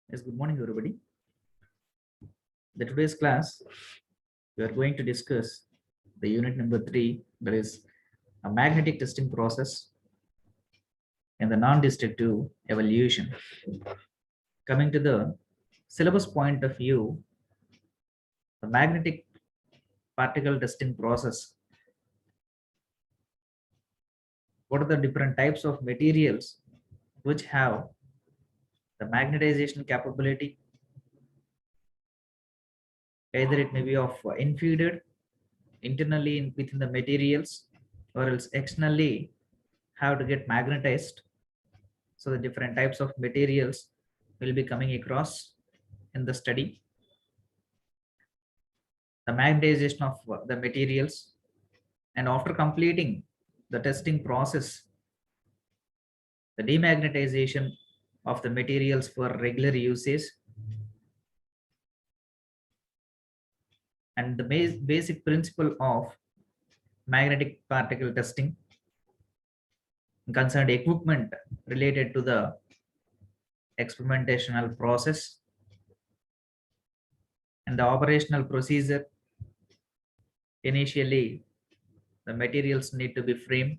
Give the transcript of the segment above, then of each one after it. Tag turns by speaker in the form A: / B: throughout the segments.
A: Yes, good morning, everybody. The today's class, we are going to discuss the unit number 3, that is a magnetic testing process and the non-destructive evaluation. Coming to the syllabus point of view, the magnetic particle testing process. What are the different types of materials which have the magnetization capability? Either it may be of infeeded internally within the materials, or else externally have to get magnetized. So the different types of materials will be coming across in the study. The magnetization of the materials, and after completing the testing process, the demagnetization of the materials for regular usage, and the basic principle of magnetic particle testing concerned equipment related to the experimentational process, and the operational procedure. Initially, the materials need to be framed.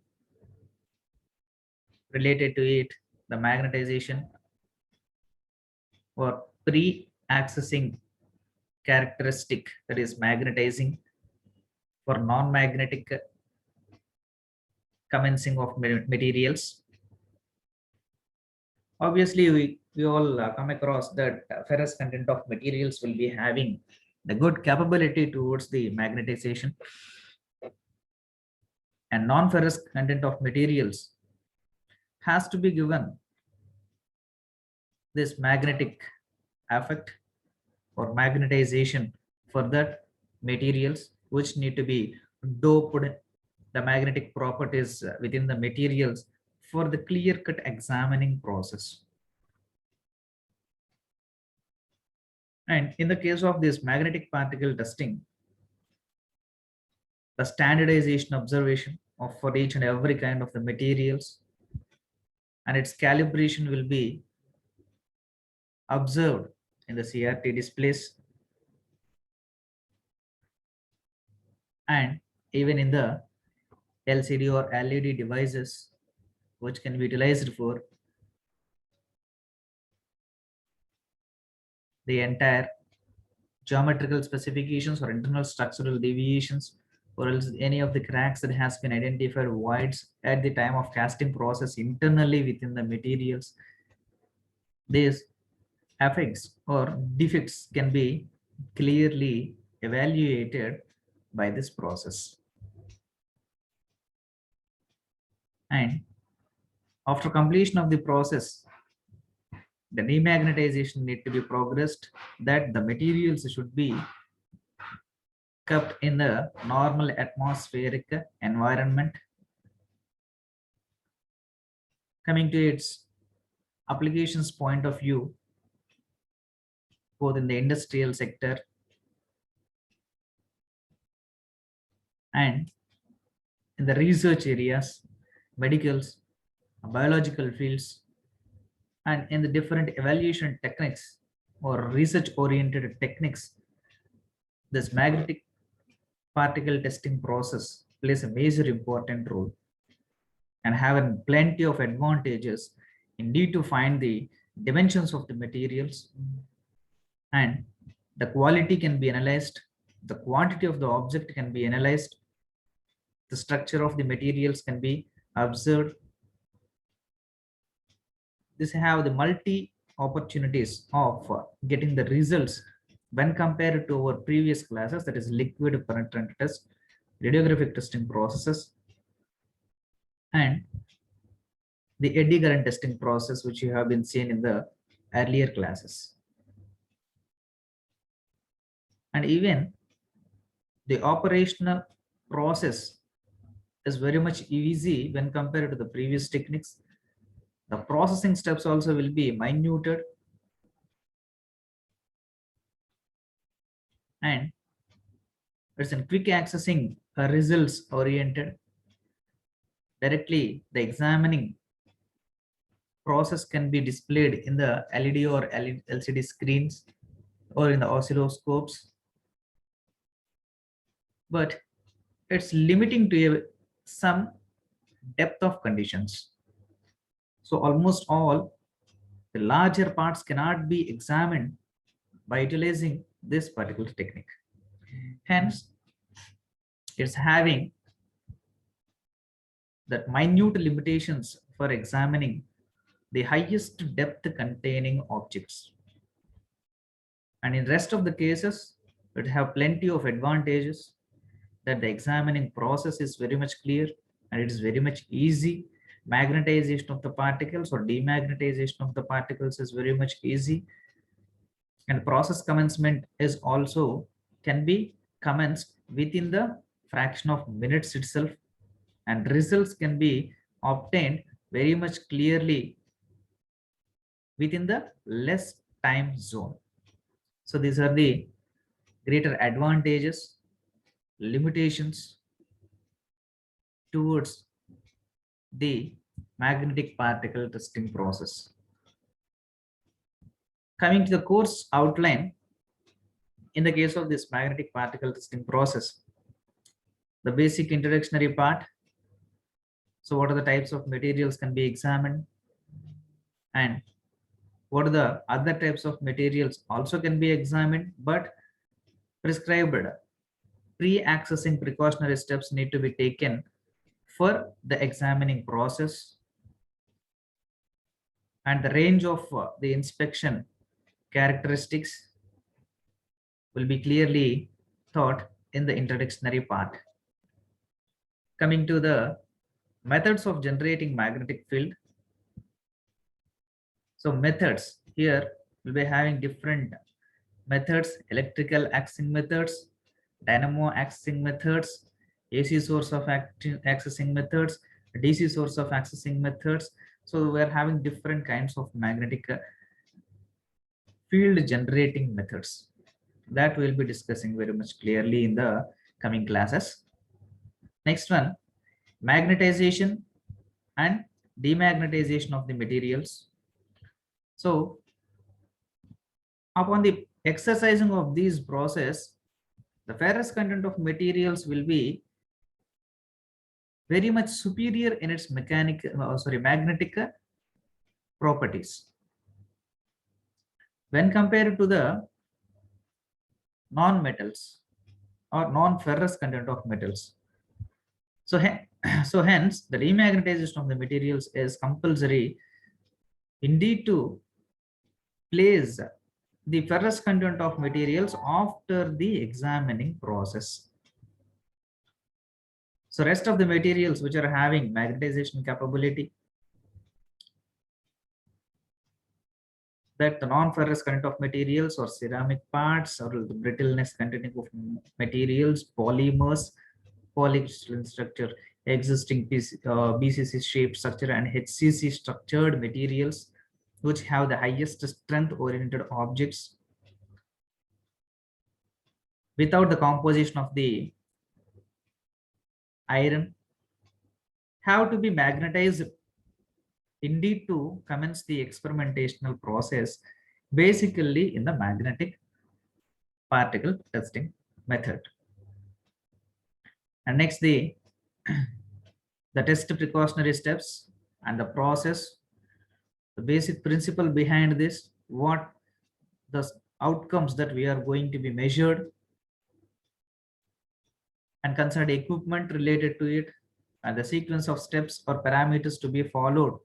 A: Related to it, the magnetization or pre-accessing characteristic, that is magnetizing for non-magnetic commencing of materials. Obviously, we all come across that ferrous content of materials will be having the good capability towards the magnetization, and non-ferrous content of materials has to be given this magnetic effect or magnetization for that materials which need to be doped the magnetic properties within the materials for the clear cut examining process. And in the case of this magnetic particle testing, the standardization observation of for each and every kind of the materials and its calibration will be observed in the CRT displays, and even in the LCD or LED devices which can be utilized for the entire geometrical specifications or internal structural deviations, or else any of the cracks that has been identified voids at the time of casting process internally within the materials. These effects or defects can be clearly evaluated by this process. And after completion of the process, the demagnetization need to be progressed, that the materials should be kept in the normal atmospheric environment. Coming to its applications point of view, both in the industrial sector and in the research areas, medicals, biological fields, and in the different evaluation techniques or research oriented techniques, this magnetic particle testing process plays a major important role and having plenty of advantages indeed to find the dimensions of the materials, and the quality can be analyzed, the quantity of the object can be analyzed, the structure of the materials can be observed. This have the multi opportunities of getting the results when compared to our previous classes, that is liquid penetrant test, radiographic testing processes, and the eddy current testing process which you have been seen in the earlier classes. And even the operational process is very much easy when compared to the previous techniques. The processing steps also will be minuted, and it's in quick accessing results oriented. Directly the examining process can be displayed in the LED or LCD screens or in the oscilloscopes, but it's limiting to some depth of conditions. So almost all the larger parts cannot be examined by utilizing this particular technique. Hence, it's having that minute limitations for examining the highest depth containing objects. And in rest of the cases, it have plenty of advantages, that the examining process is very much clear and it is very much easy. Magnetization of the particles or demagnetization of the particles is very much easy. And process commencement is also can be commenced within the fraction of minutes itself, and results can be obtained very much clearly within the less time zone. So these are the greater advantages, limitations towards the magnetic particle testing process. Coming to the course outline, in the case of this magnetic particle testing process, the basic introductory part. So what are the types of materials can be examined, and what are the other types of materials also can be examined, but prescribed pre-accessing precautionary steps need to be taken for the examining process, and the range of the inspection characteristics will be clearly taught in the introductory part. Coming to the methods of generating magnetic field. So methods here will be having different methods: electrical accessing methods, dynamo accessing methods, AC source of accessing methods, DC source of accessing methods. So we are having different kinds of magnetic field generating methods that we'll be discussing very much clearly in the coming classes. Next one, magnetization and demagnetization of the materials. So upon the exercising of these process, the ferrous content of materials will be very much superior in its magnetic properties when compared to the non-metals or non-ferrous content of metals. So, so hence the demagnetization of the materials is compulsory indeed to place the ferrous content of materials after the examining process. So rest of the materials which are having magnetization capability, that the non-ferrous content of materials or ceramic parts or the brittleness containing of materials, polymers, polycrystalline structure, existing BCC shaped structure and HCC structured materials which have the highest strength oriented objects without the composition of the iron have to be magnetized indeed to commence the experimentational process basically in the magnetic particle testing method. And next the test precautionary steps and the process, the basic principle behind this, what the outcomes that we are going to be measured, and concerned equipment related to it, and the sequence of steps or parameters to be followed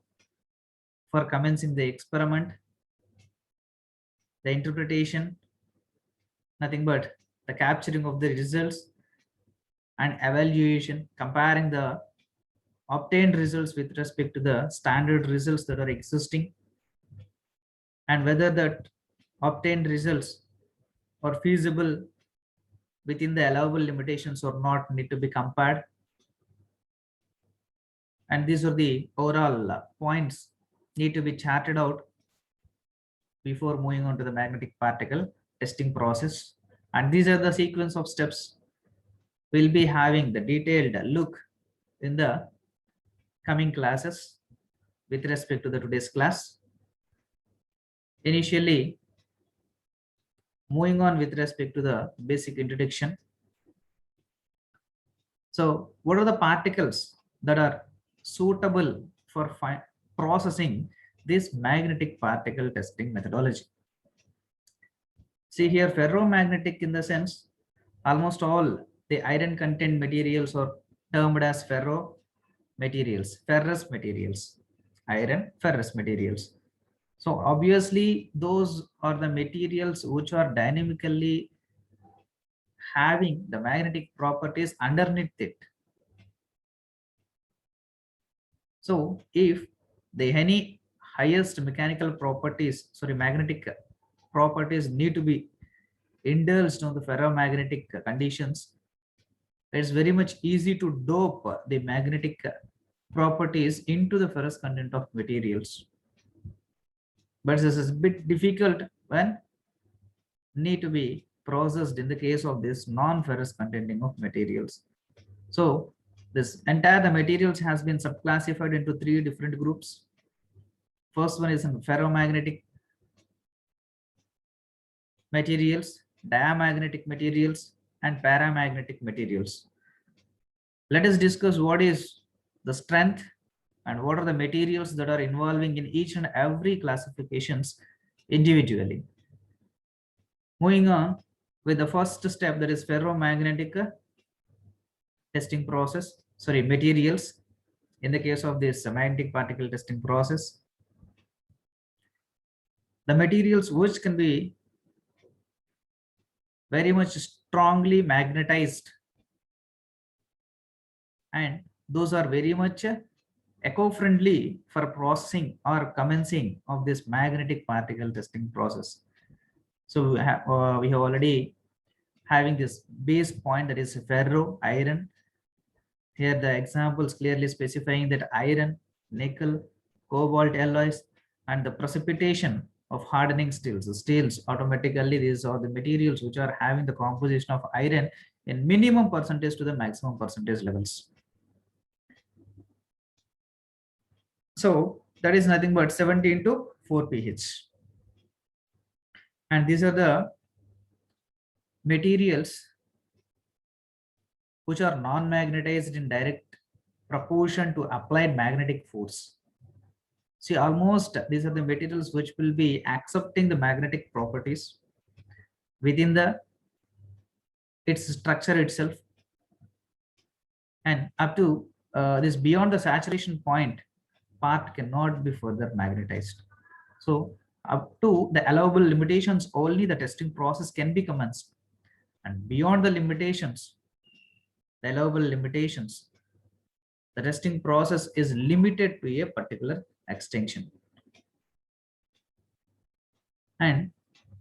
A: for commencing the experiment, the interpretation, nothing but the capturing of the results and evaluation, comparing the obtained results with respect to the standard results that are existing, and whether that obtained results are feasible within the allowable limitations or not need to be compared. And these are the overall points need to be charted out before moving on to the magnetic particle testing process. And these are the sequence of steps we'll be having the detailed look in the coming classes with respect to the today's class. Initially, moving on with respect to the basic introduction. So what are the particles that are suitable for processing this magnetic particle testing methodology? See here, ferromagnetic in the sense, almost all the iron content materials are termed as ferro materials, ferrous materials, iron ferrous materials. So obviously those are the materials which are dynamically having the magnetic properties underneath it. So if the any highest mechanical properties, sorry, magnetic properties need to be indulged on the ferromagnetic conditions, it's very much easy to dope the magnetic properties into the ferrous content of materials. But this is a bit difficult when need to be processed in the case of this non-ferrous containing of materials. So this entire the materials has been subclassified into 3 different groups. First one is ferromagnetic materials, diamagnetic materials, and paramagnetic materials. Let us discuss what is the strength and what are the materials that are involving in each and every classifications individually. Moving on with the first step, that is ferromagnetic testing process, sorry, materials. In the case of this magnetic particle testing process, the materials which can be very much strongly magnetized, and those are very much eco-friendly for processing or commencing of this magnetic particle testing process. So we have already having this base point, that is ferro, iron. Here the examples clearly specifying that iron, nickel, cobalt alloys, and the precipitation of hardening steels. The steels automatically, these are the materials which are having the composition of iron in minimum percentage to the maximum percentage levels. So that is nothing but 17 to 4 pH. And these are the materials which are non-magnetized in direct proportion to applied magnetic force. See, almost these are the materials which will be accepting the magnetic properties within the its structure itself, and up to this beyond the saturation point part cannot be further magnetized. So up to the allowable limitations only the testing process can be commenced, and beyond the limitations, the allowable limitations, the testing process is limited to a particular extension. And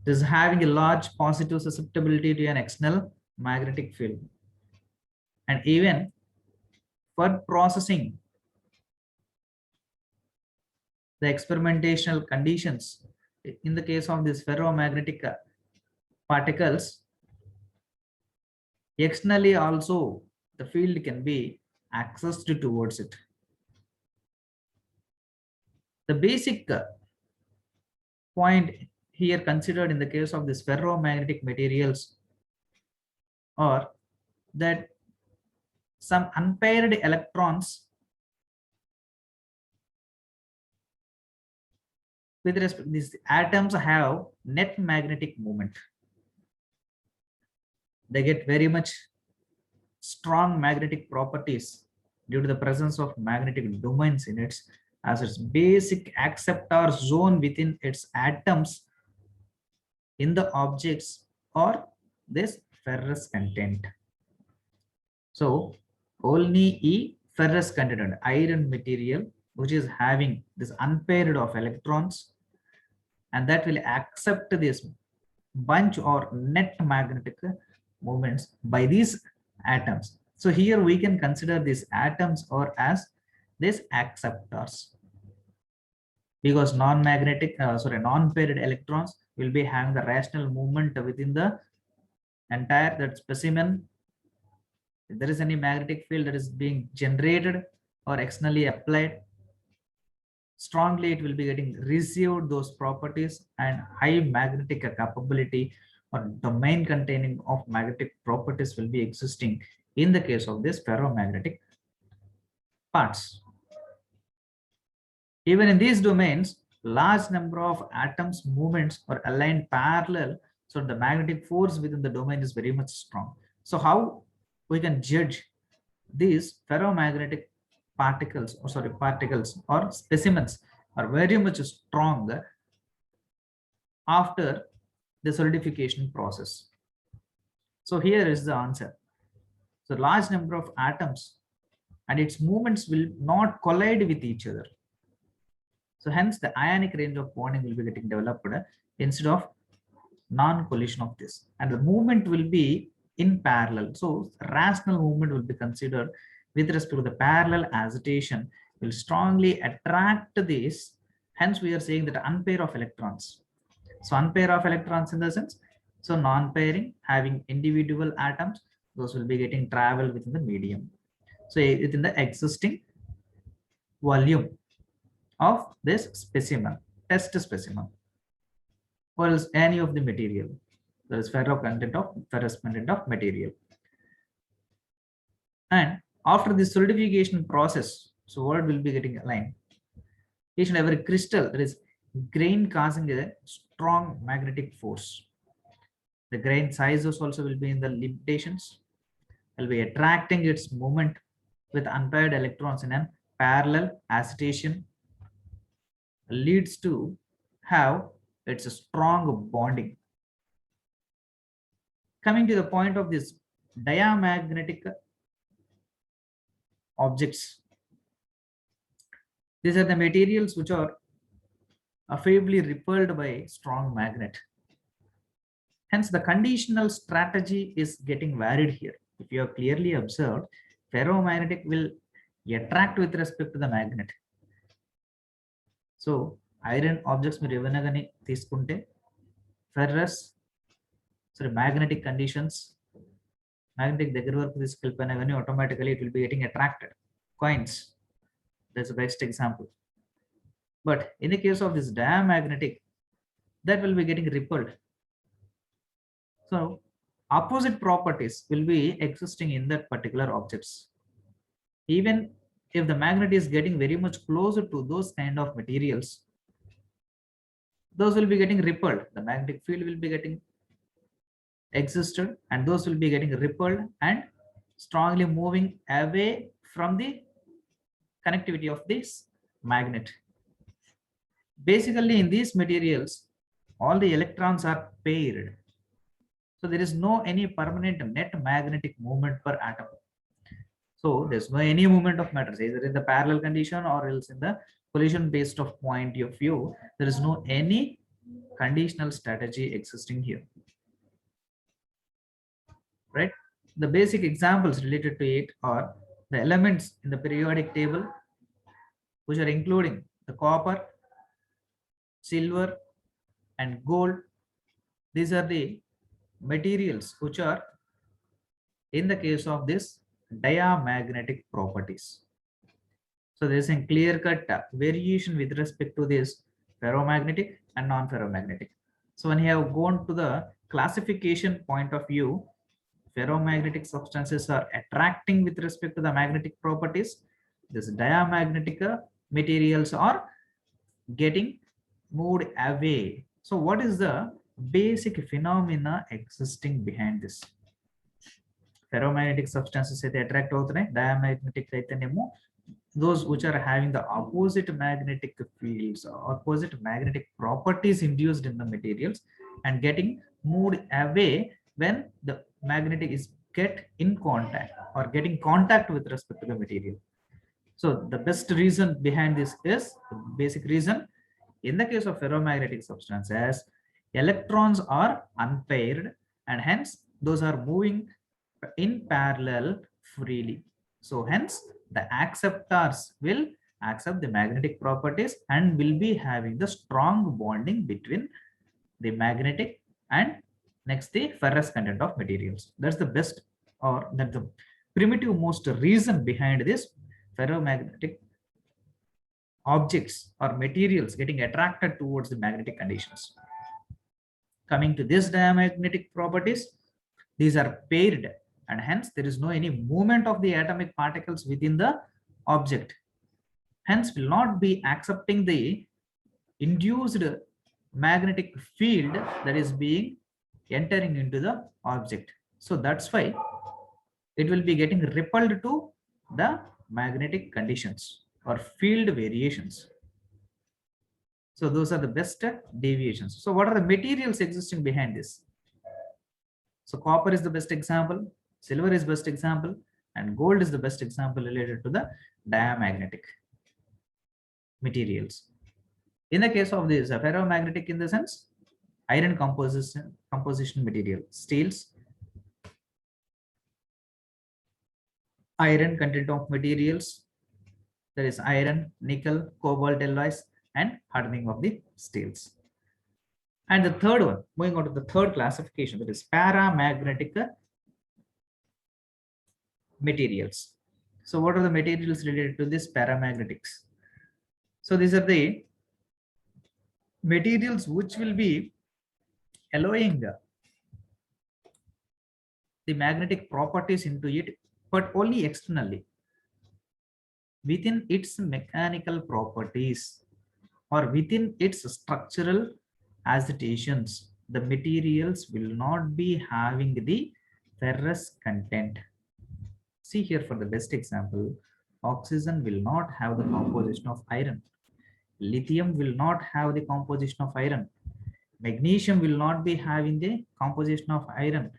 A: this is having a large positive susceptibility to an external magnetic field. And even for processing the experimentational conditions, in the case of these ferromagnetic particles, externally also the field can be accessed towards it. The basic point here considered in the case of this ferromagnetic materials are that some unpaired electrons with respect to these atoms have net magnetic moment. They get very much strong magnetic properties due to the presence of magnetic domains in it, as its basic acceptor zone within its atoms in the objects or this ferrous content. So only a ferrous content, iron material, which is having this unpaired of electrons, and that will accept this bunch or net magnetic moments by these atoms. So here we can consider these atoms or as these acceptors, because non-magnetic, non-paired electrons will be having the rational movement within the entire that specimen. If there is any magnetic field that is being generated or externally applied, strongly it will be getting received those properties, and high magnetic capability or domain containing of magnetic properties will be existing in the case of this ferromagnetic parts. Even in these domains, large number of atoms movements are aligned parallel, so the magnetic force within the domain is very much strong. So how we can judge these ferromagnetic particles or specimens are very much strong after the solidification process? So here is the answer. So large number of atoms and its movements will not collide with each other. So hence the ionic range of bonding will be getting developed instead of non-collision of this, and the movement will be in parallel. So rational movement will be considered with respect to the parallel agitation will strongly attract this. Hence we are saying that unpair of electrons. So unpair of electrons in the sense, so non-pairing having individual atoms, those will be getting travel within the medium. So within the existing volume of this specimen, test specimen, or else any of the material. There is ferrous content of material. And after the solidification process, so what will be getting aligned? Each and every crystal, there is grain causing a strong magnetic force. The grain sizes also will be in the limitations, will be attracting its movement with unpaired electrons in a parallel agitation, leads to have its a strong bonding. Coming to the point of this diamagnetic objects, these are the materials which are favorably repelled by strong magnet. Hence the conditional strategy is getting varied here. If you have clearly observed, ferromagnetic will attract with respect to the magnet. So iron objects మీరు ఏమైనా కానీ తీసుకుంటే ferrous magnetic conditions, magnetic దగ్గర వరకు తీసుకెళ్ళిపోయినా కానీ automatically it will be getting attracted. Coins, that's the best example. But in the case of this diamagnetic, that will be getting repelled. So opposite properties will be existing in that particular objects. Even if the magnet is getting very much closer to those kind of materials, those will be getting repelled. The magnetic field will be getting existed, and those will be getting repelled and strongly moving away from the connectivity of this magnet. Basically in these materials, all the electrons are paired. So there is no any permanent net magnetic movement per atom. So there's no any movement of matters either in the parallel condition or else in the collision based of point of view. There is no any conditional strategy existing here, right? The basic examples related to it are the elements in the periodic table, which are including the copper, silver, and gold. These are the materials which are in the case of this diamagnetic properties. So there is a clear-cut variation with respect to this ferromagnetic and non-ferromagnetic. So when you have gone to the classification point of view, ferromagnetic substances are attracting with respect to the magnetic properties. This diamagnetic materials are getting moved away. So what is the basic phenomena existing behind this? Ferromagnetic substances అయితే attract అవుతున్నాయి, diamagnetic అయితేనేమో those which are having the opposite magnetic fields, opposite magnetic properties induced in the materials and getting moved away when the magnetic is get in contact or getting contact with respect to the material. So the best reason behind this is, the basic reason, in the case of ferromagnetic substances, electrons are unpaired and hence those are moving in parallel freely. So hence the acceptors will accept the magnetic properties and will be having the strong bonding between the magnetic and next the ferrous content of materials. That's the best, or that's the primitive most reason behind this ferromagnetic objects or materials getting attracted towards the magnetic conditions. Coming to this diamagnetic properties, these are paired and hence there is no any movement of the atomic particles within the object. Hence will not be accepting the induced magnetic field that is being entering into the object. So that's why it will be getting repelled to the magnetic conditions or field variations. So those are the best deviations. So what are the materials existing behind this? So copper is the best example, silver is best example, and gold is the best example related to the diamagnetic materials. In the case of this ferromagnetic, in the sense, iron composition material, steels, iron content of materials, there is iron, nickel, cobalt alloys, and hardening of the steels. And the third one, moving on to the third classification, that is paramagnetic materials. So what are the materials related to this paramagnetics? So these are the materials which will be allowing the magnetic properties into it, but only externally. Within its mechanical properties or within its structural agitations, the materials will not be having the ferrous content. See here for the best example, oxygen will not have the composition of iron. Lithium will not have the composition of iron. Magnesium will not be having the composition of iron.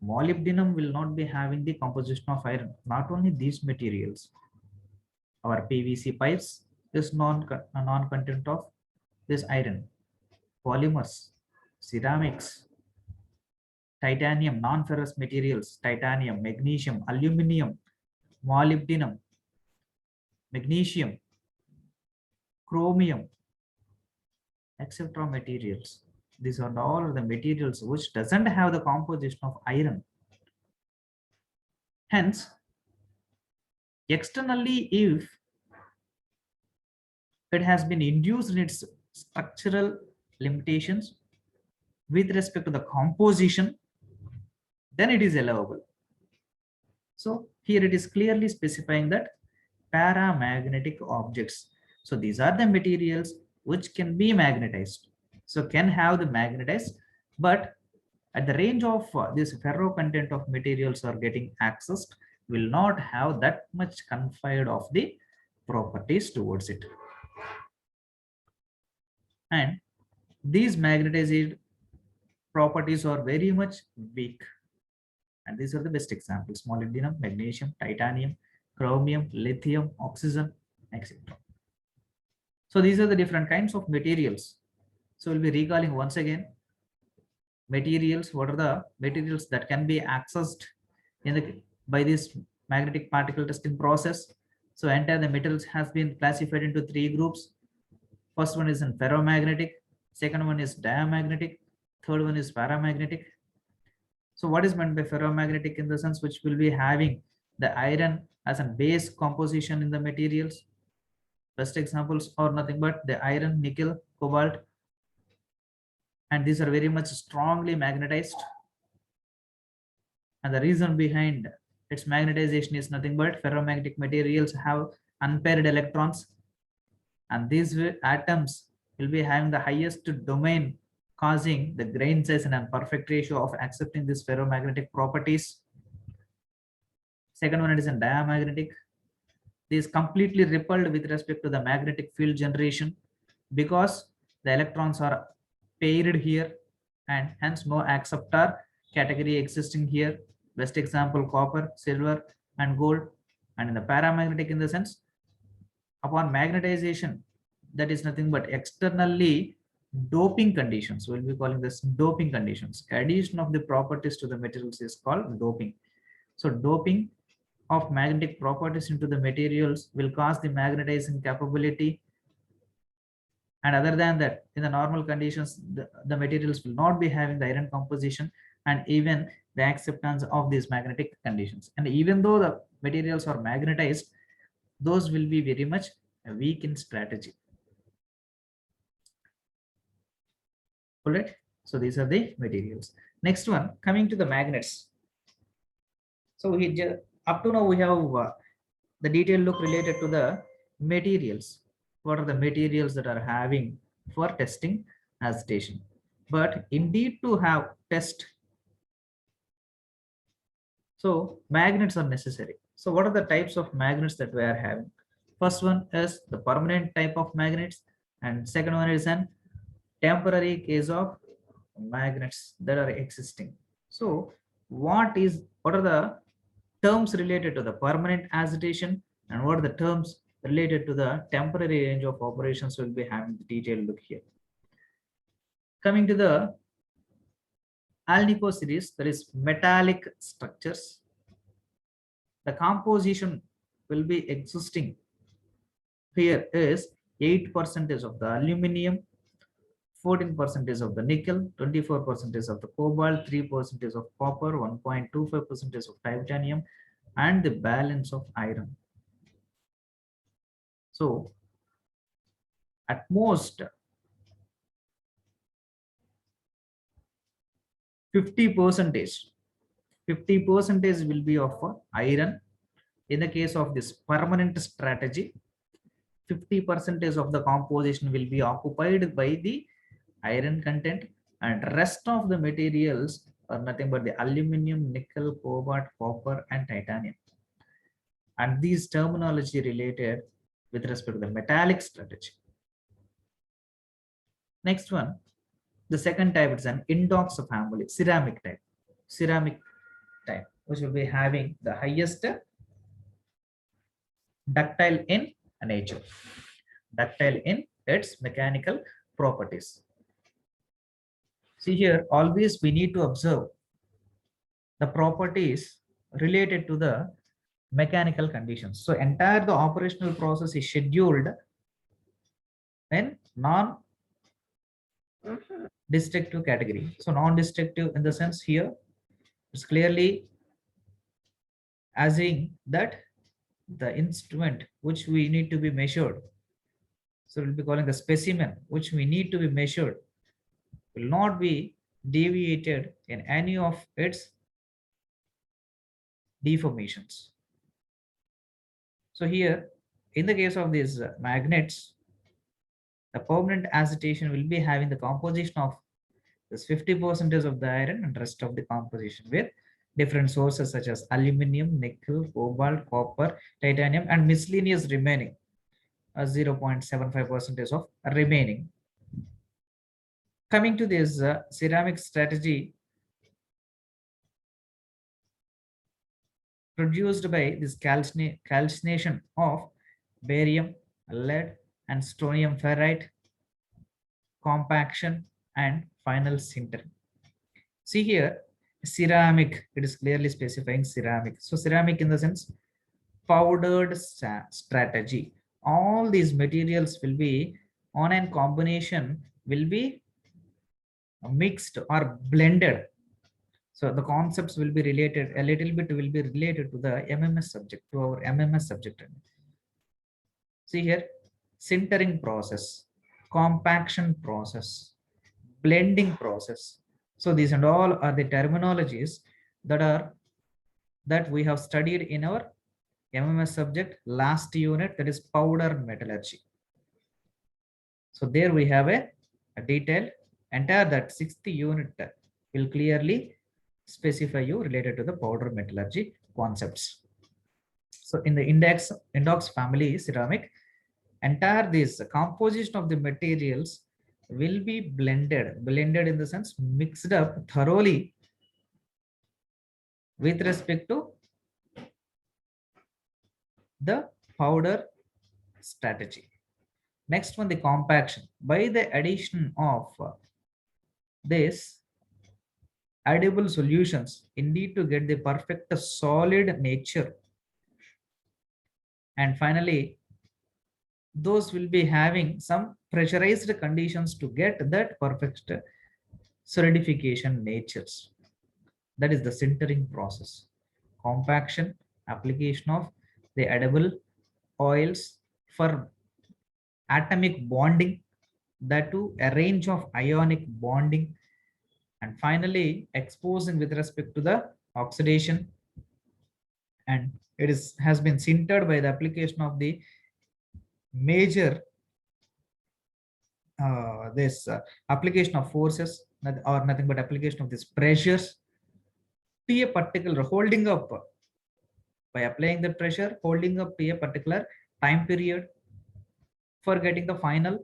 A: Molybdenum will not be having the composition of iron. Not only these materials, our PVC pipes is non-content of this iron. Polymers, ceramics, titanium, non-ferrous materials, titanium, magnesium, aluminum, molybdenum, magnesium, chromium, etc. materials. These are all the materials which doesn't have the composition of iron. Hence, externally, if it has been induced in its structural limitations with respect to the composition, then it is allowable. So here it is clearly specifying that paramagnetic objects. So these are the materials which can be magnetized. So can have the magnetized, but at the range of this ferro content of materials are getting accessed, will not have that much confined of the properties towards it. And these magnetized properties are very much weak. And these are the best examples: molybdenum, magnesium, titanium, chromium, lithium, oxygen, etc. So these are the different kinds of materials. So we'll be recalling once again materials. What are the materials that can be accessed in the by this magnetic particle testing process? So entire the metals has been classified into three groups. First one is in ferromagnetic, second one is diamagnetic, third one is paramagnetic. So what is meant by ferromagnetic? In the sense which will be having the iron as a base composition in the materials. Best examples are nothing but the iron, nickel, cobalt, and these are very much strongly magnetized. And the reason behind its magnetization is nothing but ferromagnetic materials have unpaired electrons, and these atoms will be having the highest domain, causing the grain size and perfect ratio of accepting these ferromagnetic properties. Second one, it is in diamagnetic. This is completely repelled with respect to the magnetic field generation because the electrons are paired here and hence no acceptor category existing here. Best example, copper, silver, and gold. And in the paramagnetic, in the sense, upon magnetization, that is nothing but externally doping conditions. We'll be calling this doping conditions. Addition of the properties to the materials is called doping. So doping of magnetic properties into the materials will cause the magnetizing capability. And other than that, in the normal conditions, the materials will not be having the iron composition and even the acceptance of these magnetic conditions. And even though the materials are magnetized, those will be very much a weak in strategy. All right. So these are the materials. Next one, coming to the magnets. So up to now we have the detailed look related to the materials. What are the materials that are having for testing agitation? But indeed to have test, so magnets are necessary. So what are the types of magnets that we are having? First one is the permanent type of magnets, and second one is an temporary case of magnets that are existing. So what are the terms related to the permanent agitation, and what are the terms related to the temporary range of operations? Will be having the detailed look here. Coming to the Alnico series, there is metallic structures. The composition will be existing here is 8% of the aluminum, 14% of the nickel, 24% of the cobalt, 3% of copper, 1.25% of titanium, and the balance of iron. So at most 50% will be of iron. In the case of this permanent strategy, 50% of the composition will be occupied by the iron content, and rest of the materials are nothing but the aluminum, nickel, cobalt, copper, and titanium. And these terminology related with respect to the metallic strategy. Next one, the second type is an indox family, ceramic type. Ceramic type, which will be having the highest ductile in nature, ductile in its mechanical properties. See here, always we need to observe the properties related to the mechanical conditions. So entire the operational process is scheduled in non-destructive category. So non-destructive in the sense here, it's clearly assuming that the instrument which we need to be measured, so we'll be calling the specimen which we need to be measured, will not be deviated in any of its deformations. So here, in the case of these magnets, the permanent agitation will be having the composition of this 50% of the iron and rest of the composition with different sources such as aluminum, nickel, cobalt, copper, titanium, and miscellaneous remaining 0.75% of remaining. Coming to this ceramic strategy produced by this calcination of barium, lead, and strontium ferrite, compaction, and final sintering. See here, ceramic, it is clearly specifying ceramic. So ceramic in the sense powdered strategy. All these materials will be on a combination, will be mixed or blended. So the concepts will be related, a little bit will be related to the MMS subject, to our MMS subject. See here, sintering process, compaction process, blending process. So these and all are the terminologies that we have studied in our MMS subject last unit, that is powder metallurgy. So there we have a detail. Entire that 6th unit will clearly specify you related to the powder metallurgy concepts. So in the indox family ceramic, entire this composition of the materials will be blended in the sense mixed up thoroughly with respect to the powder strategy. Next one, the compaction. By the addition of this edible solutions, indeed to get the perfect solid nature, and finally those will be having some pressurized conditions to get that perfect solidification natures. That is the sintering process. Compaction, application of the edible oils for atomic bonding, that too a range of ionic bonding, and finally exposing with respect to the oxidation. And it is has been centered by the application of the major this application of forces, or nothing but application of these pressures to a particular holding up, by applying the pressure holding up to a particular time period for getting the final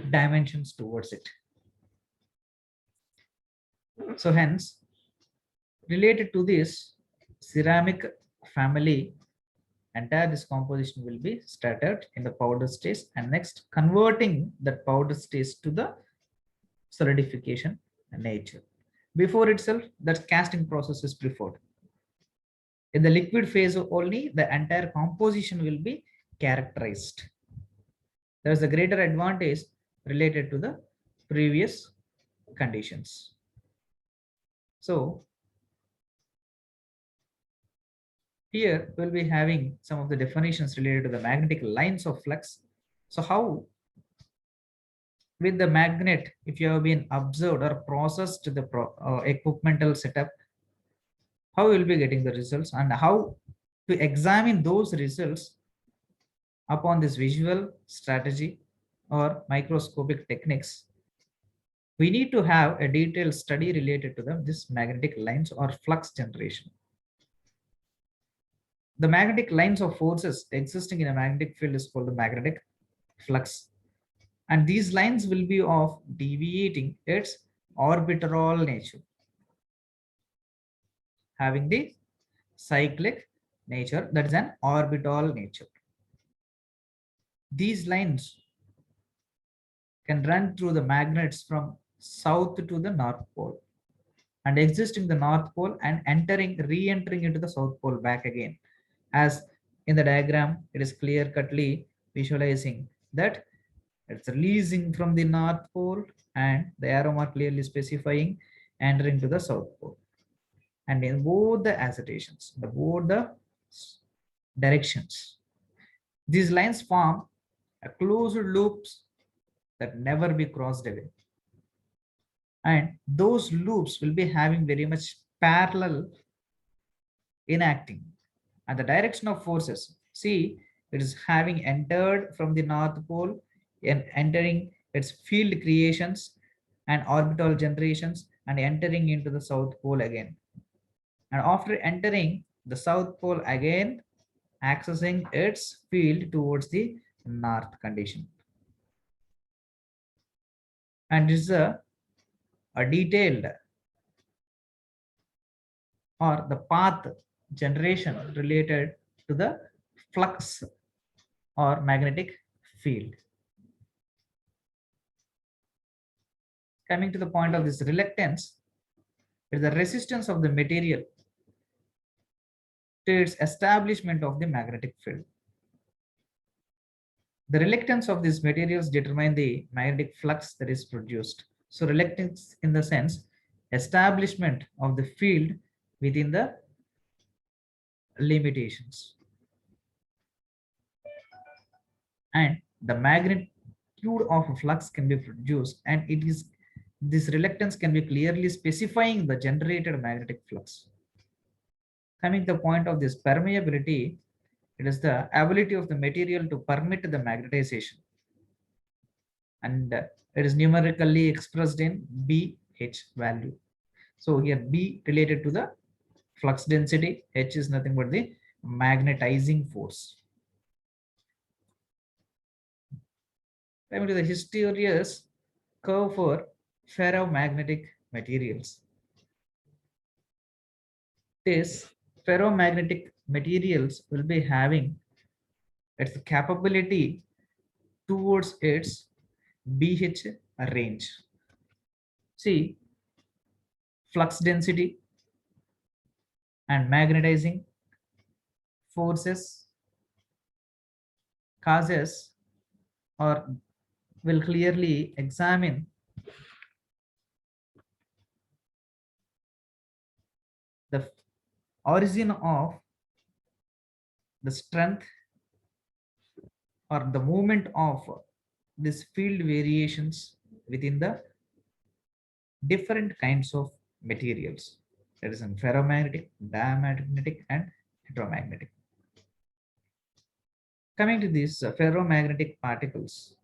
A: dimensions towards it. So hence, related to this ceramic family, entire this composition will be started in the powder stage, and next converting that powder stage to the solidification nature. Before itself, that casting process is preferred. In the liquid phase only, the entire composition will be characterized. There is a greater advantage related to the previous conditions. So here we'll be having some of the definitions related to the magnetic lines of flux. So how with the magnet, if you have been observed or processed the equipmental setup, how you will be getting the results, and how to examine those results upon this visual strategy or microscopic techniques. We need to have a detailed study related to them, this magnetic lines or flux generation. The magnetic lines of forces existing in a magnetic field is called the magnetic flux. And these lines will be of deviating its orbital nature, having the cyclic nature, that is an orbital nature. These lines can run through the magnets from south to the north pole, and existing the north pole and re-entering into the south pole back again. As in the diagram, it is clear cutly visualizing that it's releasing from the north pole, and the arrow mark clearly specifying entering to the south pole. And in both the acetations, both the directions, these lines form a closed loops that never be crossed away. And those loops will be having very much parallel enacting. And the direction of forces, see, it is having entered from the north pole and entering its field creations and orbital generations, and entering into the south pole again. And after entering the south pole again, accessing its field towards the north condition. And this is a detailed or the path generation related to the flux or magnetic field. Coming to the point of this reluctance, is the resistance of the material to its establishment of the magnetic field. The reluctance of these materials determine the magnetic flux that is produced. So reluctance in the sense establishment of the field within the limitations. And the magnitude of a flux can be produced, and it is this reluctance can be clearly specifying the generated magnetic flux. Coming to the point of this permeability, it is the ability of the material to permit the magnetization, and it is numerically expressed in BH value. So here B related to the flux density, H is nothing but the magnetizing force. Coming to the historious curve for ferromagnetic materials. This ferromagnetic materials will be having its capability towards its BH range. See, flux density and magnetizing forces causes or will clearly examine the origin of the strength or the movement of this field variations within the different kinds of materials. That is in ferromagnetic, diamagnetic, and heteromagnetic. Coming to these ferromagnetic particles,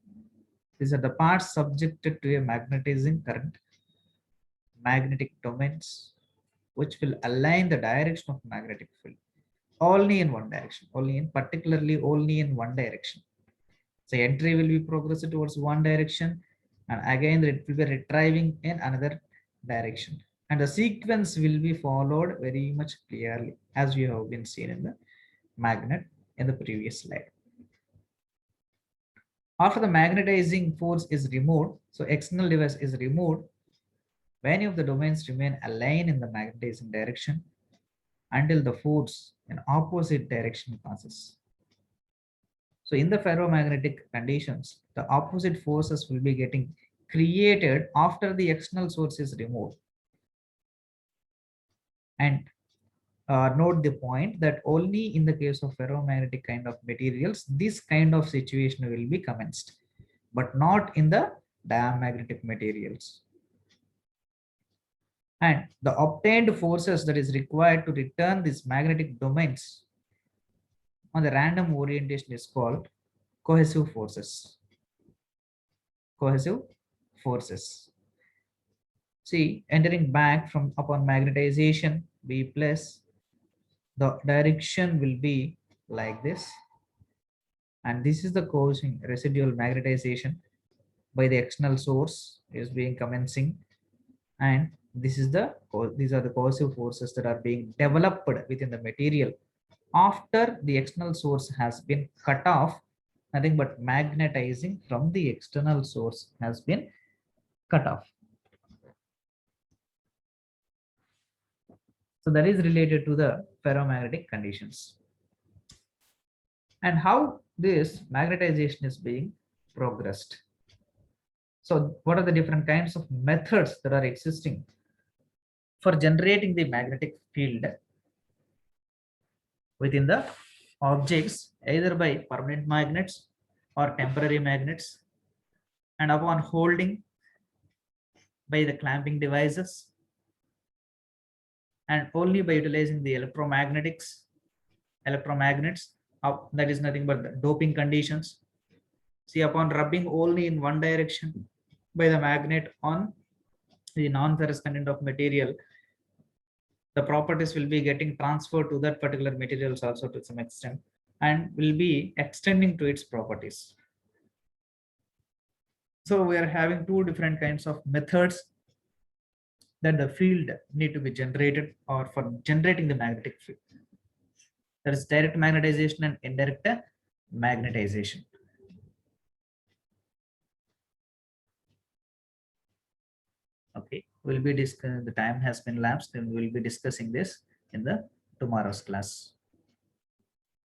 A: these are the parts subjected to a magnetizing current, magnetic domains, which will align the direction of magnetic field only in one direction, only in one direction. So entry will be progressed towards one direction, and again it will be retrieving in another direction. And the sequence will be followed very much clearly as we have been seen in the magnet in the previous slide. After the magnetizing force is removed, so external device is removed, many of the domains remain aligned in the magnetizing direction until the force in opposite direction passes. So in the ferromagnetic conditions, the opposite forces will be getting created after the external source is removed. And note the point that only in the case of ferromagnetic kind of materials, this kind of situation will be commenced, but not in the diamagnetic materials. And the obtained forces that is required to return these magnetic domains on the random orientation is called cohesive forces. Cohesive forces. See, entering back from upon magnetization, B plus, the direction will be like this. And this is the causing residual magnetization by the external source is being commencing. And this is these are the cohesive forces that are being developed within the material after the external source has been cut off. Nothing but magnetizing from the external source has been cut off. So that is related to the ferromagnetic conditions. And how this magnetization is being progressed. So what are the different kinds of methods that are existing for generating the magnetic field within the objects, either by permanent magnets or temporary magnets, and upon holding by the clamping devices, and only by utilizing the electromagnets, that is nothing but the doping conditions. See, upon rubbing only in one direction by the magnet on the non-ferrous content of material, the properties will be getting transferred to that particular materials also to some extent, and will be extending to its properties. So we are having two different kinds of methods that the field need to be generated, or for generating the magnetic field. There is direct magnetization and indirect magnetization. Okay, we'll be discussing, the time has been lapsed, and we'll be discussing this in the tomorrow's class.